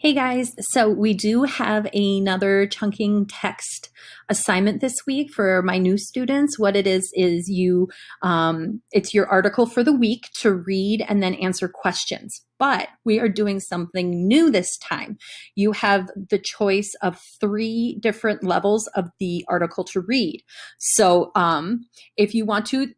Hey guys, so we do have another chunking text assignment this week for my new students. What it is it's your article for the week to read and then answer questions. But we are doing something new this time. You have the choice of 3 different levels of the article to read. So if you want to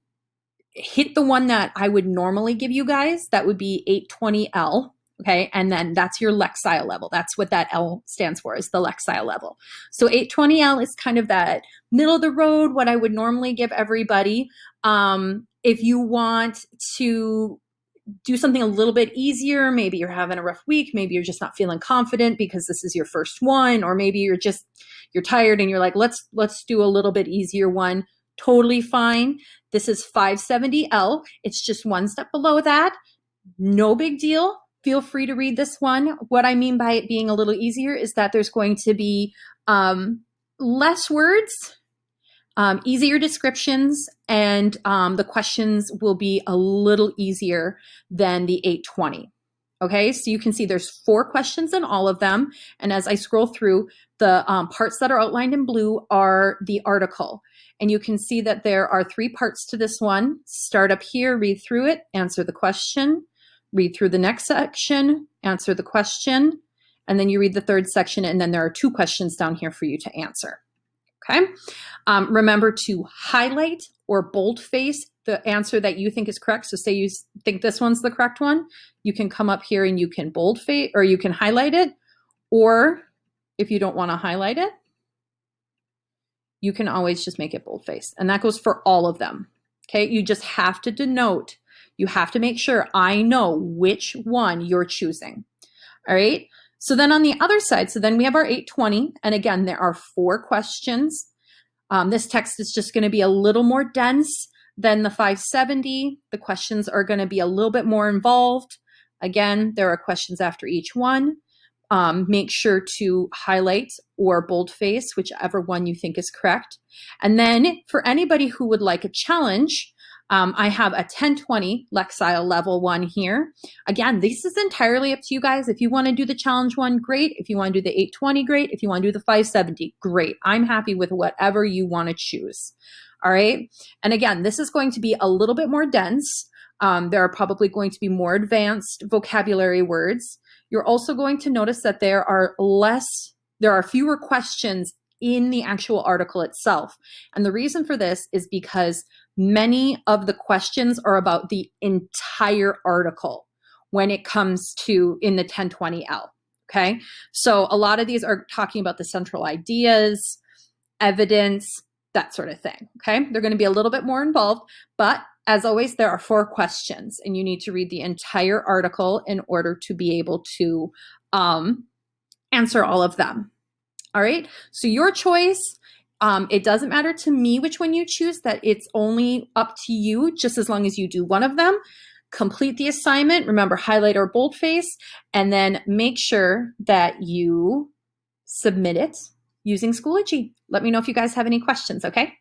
hit the one that I would normally give you guys, that would be 820L. Okay, and then that's your Lexile level. That's what that L stands for, is the Lexile level. So 820L is kind of that middle of the road, what I would normally give everybody. If you want to do something a little bit easier, maybe you're having a rough week, maybe you're just not feeling confident because this is your first one, or maybe you're tired and you're like, let's do a little bit easier one. Totally fine. This is 570L. It's just one step below that. No big deal. Feel free to read this one. What I mean by it being a little easier is that there's going to be less words, easier descriptions, and the questions will be a little easier than the 820. Okay, so you can see there's 4 questions in all of them. And as I scroll through, the parts that are outlined in blue are the article. And you can see that there are 3 parts to this one. Start up here, read through it, answer the question, read through the next section, answer the question, and then you read the 3rd section, and then there are 2 questions down here for you to answer. Okay. Remember to highlight or boldface the answer that you think is correct. So say you think this one's the correct one, you can come up here and you can boldface, or you can highlight it, or if you don't want to highlight it, you can always just make it boldface. And that goes for all of them. Okay. You just have to denote. You have to make sure I know which one you're choosing. All right. So then on the other side, so then we have our 820. And again, there are 4 questions. This text is just going to be a little more dense than the 570. The questions are going to be a little bit more involved. Again, there are questions after each one. Make sure to highlight or boldface whichever one you think is correct. And then for anybody who would like a challenge, I have a 1020 Lexile level one here. Again, this is entirely up to you guys. If you want to do the challenge one, great. If you want to do the 820, great. If you want to do the 570, great. I'm happy with whatever you want to choose. All right. And again, this is going to be a little bit more dense. There are probably going to be more advanced vocabulary words. You're also going to notice that there are fewer questions in the actual article itself. And the reason for this is because many of the questions are about the entire article when it comes to in the 1020L. Okay. So a lot of these are talking about the central ideas, evidence, that sort of thing. Okay. They're going to be a little bit more involved, but as always, there are 4 questions and you need to read the entire article in order to be able to answer all of them. All right. So your choice. It doesn't matter to me which one you choose, that it's only up to you, just as long as you do one of them. Complete the assignment. Remember, highlight or boldface, and then make sure that you submit it using Schoology. Let me know if you guys have any questions, okay?